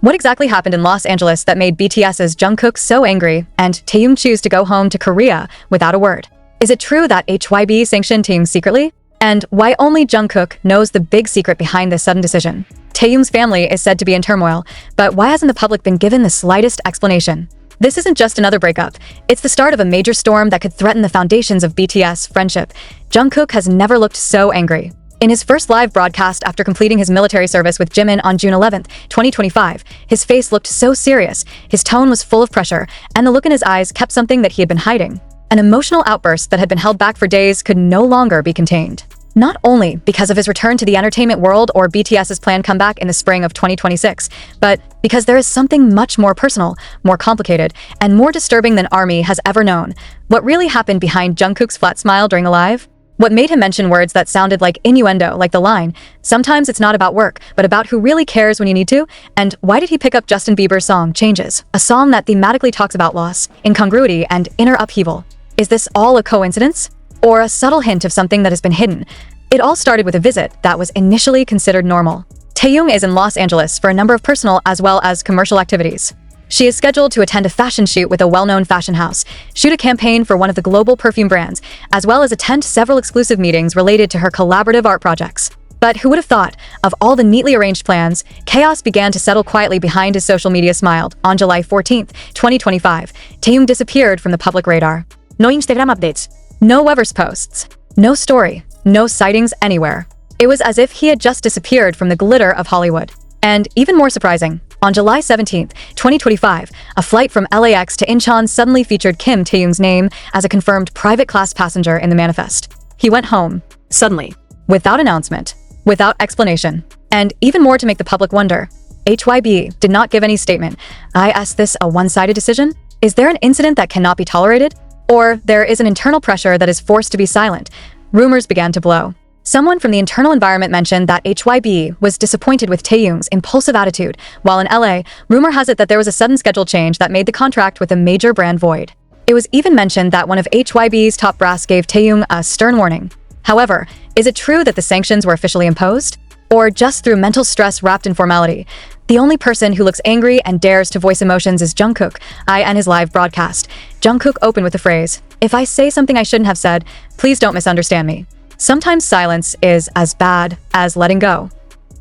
What exactly happened in Los Angeles that made BTS's Jungkook so angry and Taehyung choose to go home to Korea without a word? Is it true that HYBE sanctioned Taehyung secretly? And why only Jungkook knows the big secret behind this sudden decision? Taehyung's family is said to be in turmoil, but why hasn't the public been given the slightest explanation? This isn't just another breakup. It's the start of a major storm that could threaten the foundations of BTS friendship. Jungkook has never looked so angry. In his first live broadcast after completing his military service with Jimin on June 11, 2025, his face looked so serious, his tone was full of pressure, and the look in his eyes kept something that he had been hiding. An emotional outburst that had been held back for days could no longer be contained. Not only because of his return to the entertainment world or BTS's planned comeback in the spring of 2026, but because there is something much more personal, more complicated, and more disturbing than ARMY has ever known. What really happened behind Jungkook's flat smile during the live? What made him mention words that sounded like innuendo, like the line, "Sometimes it's not about work, but about who really cares when you need to"? And why did he pick up Justin Bieber's song, Changes, a song that thematically talks about loss, incongruity, and inner upheaval? Is this all a coincidence? Or a subtle hint of something that has been hidden? It all started with a visit that was initially considered normal. Taehyung is in Los Angeles for a number of personal as well as commercial activities. She is scheduled to attend a fashion shoot with a well-known fashion house, shoot a campaign for one of the global perfume brands, as well as attend several exclusive meetings related to her collaborative art projects. But who would have thought, of all the neatly arranged plans, chaos began to settle quietly behind his social media smile. On July 14, 2025, Taehyung disappeared from the public radar. No Instagram updates. No Weverse posts. No story. No sightings anywhere. It was as if he had just disappeared from the glitter of Hollywood. And even more surprising, on July 17, 2025, a flight from LAX to Incheon suddenly featured Kim Taehyung's name as a confirmed private class passenger in the manifest. He went home, suddenly, without announcement, without explanation, and even more to make the public wonder. HYBE did not give any statement. I ask this a one-sided decision? Is there an incident that cannot be tolerated? Or there is an internal pressure that is forced to be silent? Rumors began to blow. Someone from the internal environment mentioned that HYBE was disappointed with Taehyung's impulsive attitude, while in LA, rumor has it that there was a sudden schedule change that made the contract with a major brand void. It was even mentioned that one of HYBE's top brass gave Taehyung a stern warning. However, is it true that the sanctions were officially imposed? Or just through mental stress wrapped in formality? The only person who looks angry and dares to voice emotions is Jungkook, in his live broadcast. Jungkook opened with the phrase, "If I say something I shouldn't have said, please don't misunderstand me." Sometimes silence is as bad as letting go.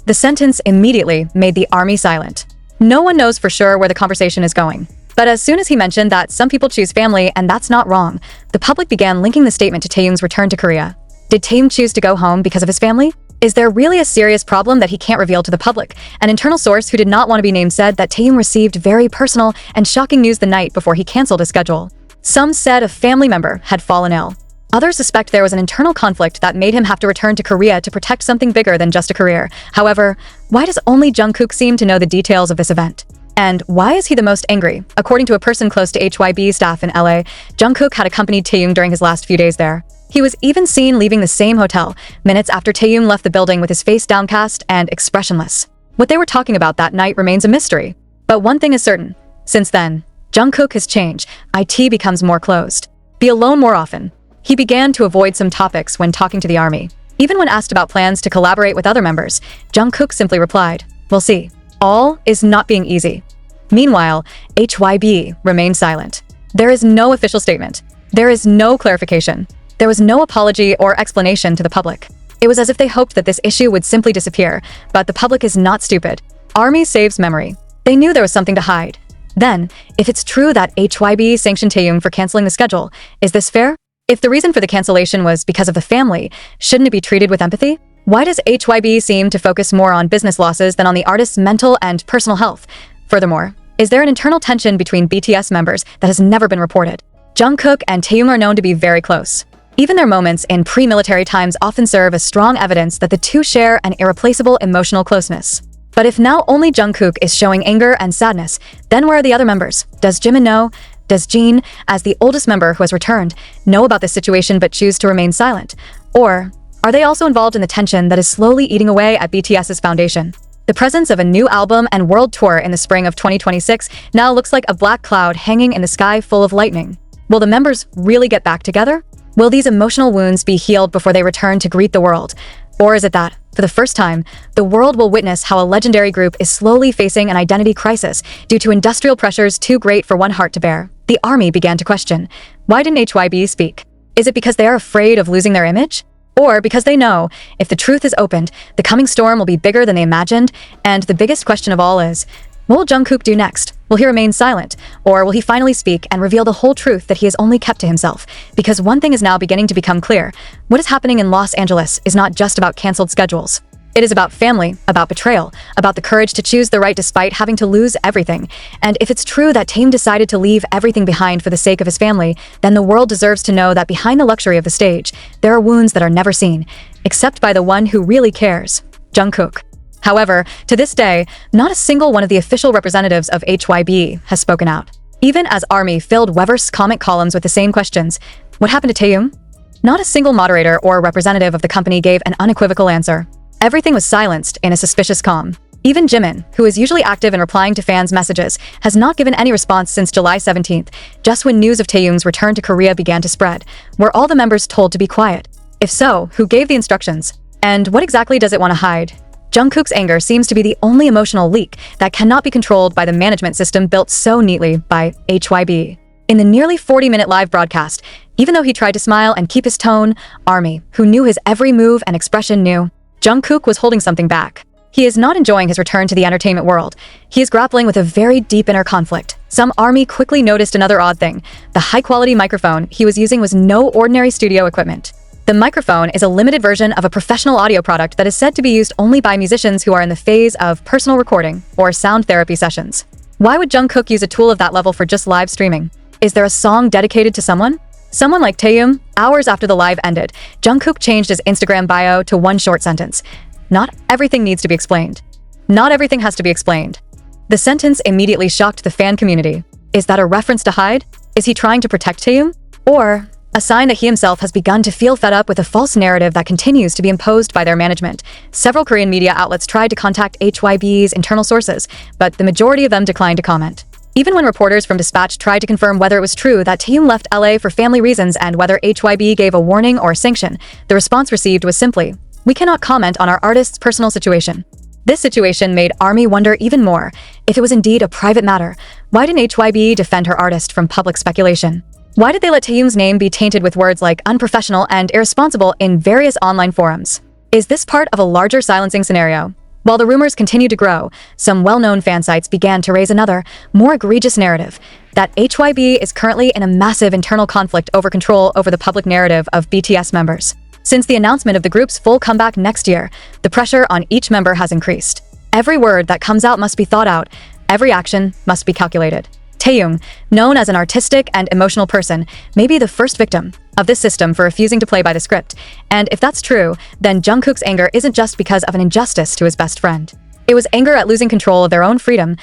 The sentence immediately made the ARMY silent. No one knows for sure where the conversation is going. But as soon as he mentioned that some people choose family and that's not wrong, the public began linking the statement to Taehyung's return to Korea. Did Taehyung choose to go home because of his family? Is there really a serious problem that he can't reveal to the public? An internal source who did not want to be named said that Taehyung received very personal and shocking news the night before he canceled his schedule. Some said a family member had fallen ill. Others suspect there was an internal conflict that made him have to return to Korea to protect something bigger than just a career. However, why does only Jungkook seem to know the details of this event? And why is he the most angry? According to a person close to HYBE staff in LA, Jungkook had accompanied Taehyung during his last few days there. He was even seen leaving the same hotel, minutes after Taehyung left the building with his face downcast and expressionless. What they were talking about that night remains a mystery. But one thing is certain. Since then, Jungkook has changed. IT becomes more closed. Be alone more often. He began to avoid some topics when talking to the ARMY. Even when asked about plans to collaborate with other members, Jungkook simply replied, "We'll see." All is not being easy. Meanwhile, HYBE remained silent. There is no official statement. There is no clarification. There was no apology or explanation to the public. It was as if they hoped that this issue would simply disappear, but the public is not stupid. ARMY saves memory. They knew there was something to hide. Then, if it's true that HYBE sanctioned Taehyung for canceling the schedule, is this fair? If the reason for the cancellation was because of the family, shouldn't it be treated with empathy? Why does HYBE seem to focus more on business losses than on the artist's mental and personal health? Furthermore, is there an internal tension between BTS members that has never been reported? Jungkook and Taehyung are known to be very close. Even their moments in pre-military times often serve as strong evidence that the two share an irreplaceable emotional closeness. But if now only Jungkook is showing anger and sadness, then where are the other members? Does Jimin know? Does Jin, as the oldest member who has returned, know about this situation but choose to remain silent? Or are they also involved in the tension that is slowly eating away at BTS's foundation? The presence of a new album and world tour in the spring of 2026 now looks like a black cloud hanging in the sky full of lightning. Will the members really get back together? Will these emotional wounds be healed before they return to greet the world? Or is it that For the first time, the world will witness how a legendary group is slowly facing an identity crisis due to industrial pressures too great for one heart to bear. The army began to question, why didn't HYBE speak? Is it because they are afraid of losing their image? Or because they know, if the truth is opened, the coming storm will be bigger than they imagined, and the biggest question of all is, what will Jungkook do next? Will he remain silent? Or will he finally speak and reveal the whole truth that he has only kept to himself? Because one thing is now beginning to become clear. What is happening in Los Angeles is not just about canceled schedules. It is about family, about betrayal, about the courage to choose the right despite having to lose everything. And if it's true that Taehyung decided to leave everything behind for the sake of his family, then the world deserves to know that behind the luxury of the stage, there are wounds that are never seen, except by the one who really cares, Jungkook. However, to this day, not a single one of the official representatives of HYBE has spoken out. Even as ARMY filled Weverse comment columns with the same questions, what happened to Taehyung? Not a single moderator or representative of the company gave an unequivocal answer. Everything was silenced in a suspicious calm. Even Jimin, who is usually active in replying to fans' messages, has not given any response since July 17th, just when news of Taehyung's return to Korea began to spread. Were all the members told to be quiet? If so, who gave the instructions? And what exactly does it want to hide? Jungkook's anger seems to be the only emotional leak that cannot be controlled by the management system built so neatly by HYBE. In the nearly 40-minute live broadcast, even though he tried to smile and keep his tone, ARMY, who knew his every move and expression, knew Jungkook was holding something back. He is not enjoying his return to the entertainment world. He is grappling with a very deep inner conflict. Some ARMY quickly noticed another odd thing. The high-quality microphone he was using was no ordinary studio equipment. The microphone is a limited version of a professional audio product that is said to be used only by musicians who are in the phase of personal recording or sound therapy sessions. Why would Jungkook use a tool of that level for just live streaming? Is there a song dedicated to someone? Someone like Taehyung? Hours after the live ended, Jungkook changed his Instagram bio to one short sentence. Not everything needs to be explained. Not everything has to be explained. The sentence immediately shocked the fan community. Is that a reference to HYBE? Is he trying to protect Taehyung? Or a sign that he himself has begun to feel fed up with a false narrative that continues to be imposed by their management? Several Korean media outlets tried to contact HYBE's internal sources, but the majority of them declined to comment. Even when reporters from Dispatch tried to confirm whether it was true that Taehyung left LA for family reasons and whether HYBE gave a warning or a sanction, the response received was simply, "We cannot comment on our artist's personal situation." This situation made ARMY wonder even more. If it was indeed a private matter, why didn't HYBE defend her artist from public speculation? Why did they let Taehyung's name be tainted with words like unprofessional and irresponsible in various online forums? Is this part of a larger silencing scenario? While the rumors continued to grow, some well-known fan sites began to raise another, more egregious narrative, that HYBE is currently in a massive internal conflict over control over the public narrative of BTS members. Since the announcement of the group's full comeback next year, the pressure on each member has increased. Every word that comes out must be thought out, every action must be calculated. Taehyung, known as an artistic and emotional person, may be the first victim of this system for refusing to play by the script. And if that's true, then Jungkook's anger isn't just because of an injustice to his best friend. It was anger at losing control of their own freedom.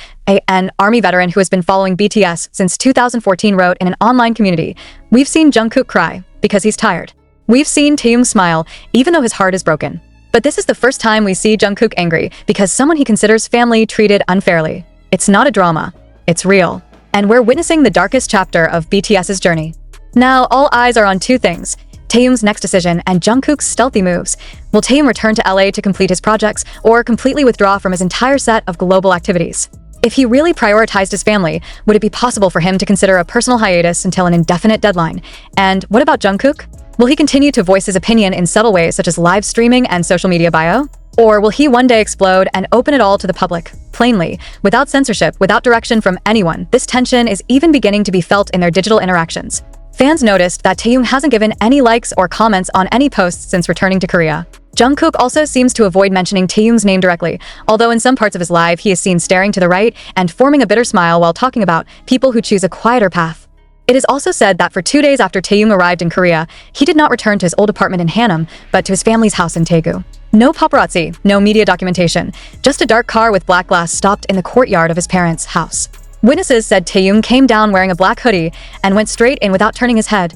An ARMY veteran who has been following BTS since 2014 wrote in an online community, "We've seen Jungkook cry because he's tired. We've seen Taehyung smile even though his heart is broken. But this is the first time we see Jungkook angry because someone he considers family treated unfairly. It's not a drama. It's real. And we're witnessing the darkest chapter of BTS's journey." Now, all eyes are on two things: Taehyung's next decision and Jungkook's stealthy moves. Will Taehyung return to LA to complete his projects, or completely withdraw from his entire set of global activities? If he really prioritized his family, would it be possible for him to consider a personal hiatus until an indefinite deadline? And what about Jungkook? Will he continue to voice his opinion in subtle ways such as live streaming and social media bio? Or will he one day explode and open it all to the public, plainly, without censorship, without direction from anyone? This tension is even beginning to be felt in their digital interactions. Fans noticed that Taehyung hasn't given any likes or comments on any posts since returning to Korea. Jungkook also seems to avoid mentioning Taehyung's name directly, although in some parts of his live he is seen staring to the right and forming a bitter smile while talking about people who choose a quieter path. It is also said that for 2 days after Taehyung arrived in Korea, he did not return to his old apartment in Hanam, but to his family's house in Daegu. No paparazzi, no media documentation, just a dark car with black glass stopped in the courtyard of his parents' house. Witnesses said Taehyung came down wearing a black hoodie and went straight in without turning his head.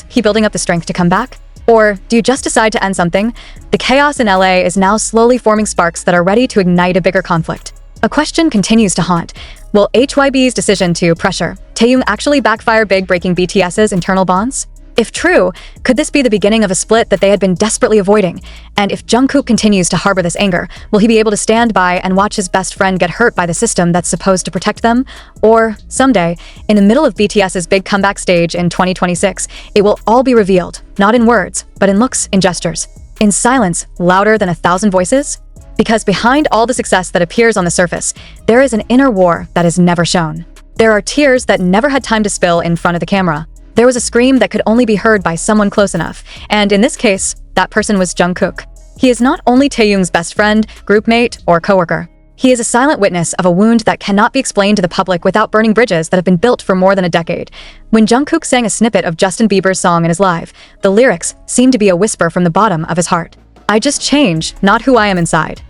He building up the strength to come back? Or do you just decide to end something? The chaos in LA is now slowly forming sparks that are ready to ignite a bigger conflict. A question continues to haunt. Will HYBE's decision to pressure Taehyung actually backfire big, breaking BTS's internal bonds? If true, could this be the beginning of a split that they had been desperately avoiding? And if Jungkook continues to harbor this anger, will he be able to stand by and watch his best friend get hurt by the system that's supposed to protect them? Or, someday, in the middle of BTS's big comeback stage in 2026, it will all be revealed, not in words, but in looks, in gestures, in silence louder than 1,000 voices? Because behind all the success that appears on the surface, there is an inner war that is never shown. There are tears that never had time to spill in front of the camera. There was a scream that could only be heard by someone close enough, and in this case, that person was Jungkook. He is not only Taehyung's best friend, groupmate, or coworker. He is a silent witness of a wound that cannot be explained to the public without burning bridges that have been built for more than a decade. When Jungkook sang a snippet of Justin Bieber's song in his live, the lyrics seemed to be a whisper from the bottom of his heart. "I just change, not who I am inside."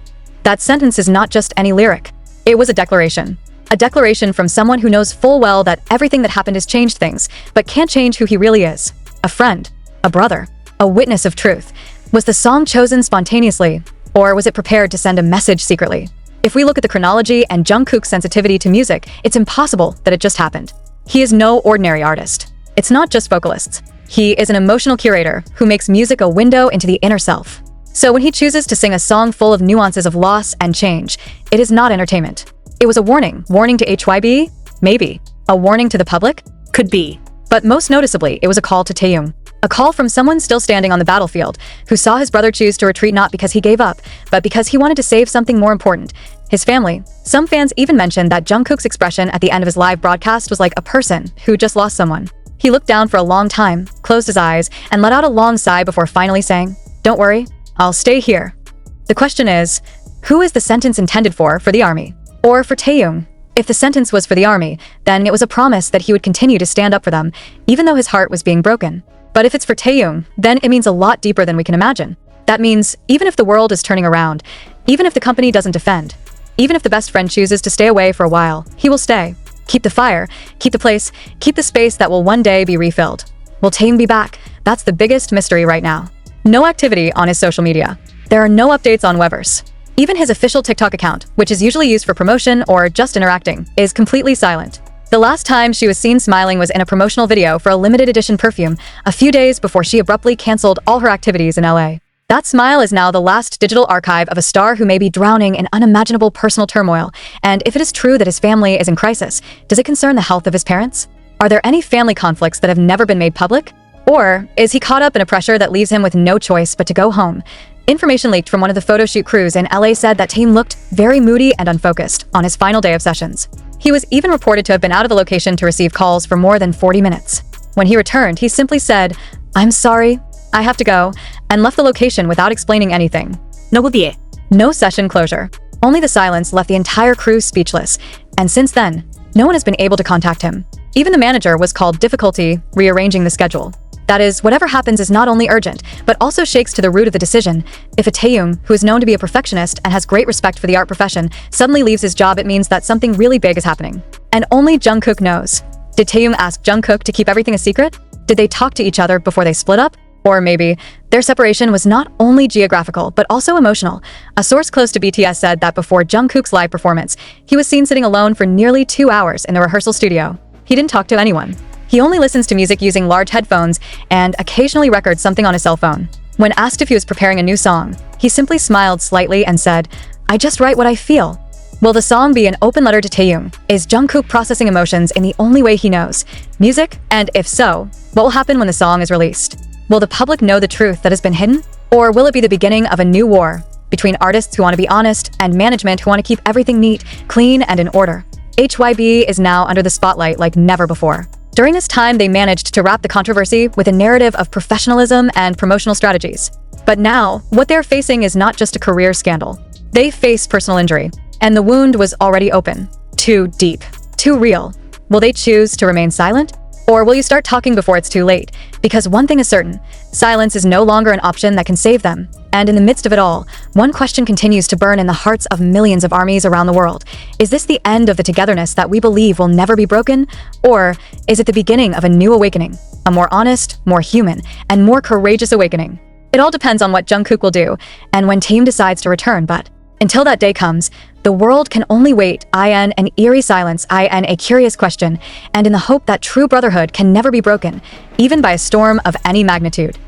That sentence is not just any lyric. It was a declaration. A declaration from someone who knows full well that everything that happened has changed things, but can't change who he really is. A friend, a brother, a witness of truth. Was the song chosen spontaneously, or was it prepared to send a message secretly? If we look at the chronology and Jungkook's sensitivity to music, it's impossible that it just happened. He is no ordinary artist. It's not just vocalists. He is an emotional curator who makes music a window into the inner self. So when he chooses to sing a song full of nuances of loss and change, it is not entertainment. It was a warning. Warning to HYBE? Maybe. A warning to the public? Could be. But most noticeably, it was a call to Taehyung. A call from someone still standing on the battlefield, who saw his brother choose to retreat not because he gave up, but because he wanted to save something more important: his family. Some fans even mentioned that Jungkook's expression at the end of his live broadcast was like a person who just lost someone. He looked down for a long time, closed his eyes, and let out a long sigh before finally saying, "Don't worry, I'll stay here." The question is, who is the sentence intended for the army? Or for Taehyung? If the sentence was for the army, then it was a promise that he would continue to stand up for them, even though his heart was being broken. But if it's for Taehyung, then it means a lot deeper than we can imagine. That means, even if the world is turning around, even if the company doesn't defend, even if the best friend chooses to stay away for a while, he will stay. Keep the fire, keep the place, keep the space that will one day be refilled. Will Taehyung be back? That's the biggest mystery right now. No activity on his social media. There are no updates on Weverse. Even his official TikTok account, which is usually used for promotion or just interacting, is completely silent. The last time she was seen smiling was in a promotional video for a limited edition perfume, a few days before she abruptly canceled all her activities in LA. That smile is now the last digital archive of a star who may be drowning in unimaginable personal turmoil. And if it is true that his family is in crisis, does it concern the health of his parents? Are there any family conflicts that have never been made public? Or is he caught up in a pressure that leaves him with no choice but to go home? Information leaked from one of the photo shoot crews in LA said that Taehyung looked very moody and unfocused on his final day of sessions. He was even reported to have been out of the location to receive calls for more than 40 minutes. When he returned, he simply said, "I'm sorry, I have to go," and left the location without explaining anything. No session closure. Only the silence left the entire crew speechless, and since then, no one has been able to contact him. Even the manager was called difficulty rearranging the schedule. That is, whatever happens is not only urgent, but also shakes to the root of the decision. If a Taehyung, who is known to be a perfectionist and has great respect for the art profession, suddenly leaves his job, it means that something really big is happening. And only Jungkook knows. Did Taehyung ask Jungkook to keep everything a secret? Did they talk to each other before they split up? Or maybe, their separation was not only geographical, but also emotional. A source close to BTS said that before Jungkook's live performance, he was seen sitting alone for nearly 2 hours in the rehearsal studio. He didn't talk to anyone. He only listens to music using large headphones and occasionally records something on his cell phone. When asked if he was preparing a new song, he simply smiled slightly and said, "I just write what I feel." Will the song be an open letter to Taehyung? Is Jungkook processing emotions in the only way he knows? Music? And if so, what will happen when the song is released? Will the public know the truth that has been hidden? Or will it be the beginning of a new war between artists who want to be honest and management who want to keep everything neat, clean, and in order? HYBE is now under the spotlight like never before. During this time, they managed to wrap the controversy with a narrative of professionalism and promotional strategies. But now, what they're facing is not just a career scandal. They face personal injury, and the wound was already open. Too deep. Too real. Will they choose to remain silent? Or will you start talking before it's too late? Because one thing is certain, silence is no longer an option that can save them. And in the midst of it all, one question continues to burn in the hearts of millions of armies around the world. Is this the end of the togetherness that we believe will never be broken? Or is it the beginning of a new awakening? A more honest, more human, and more courageous awakening? It all depends on what Jungkook will do, and when Taehyung decides to return, but until that day comes, the The world can only wait, IN an eerie silence, IN a curious question, and in the hope that true brotherhood can never be broken, even by a storm of any magnitude.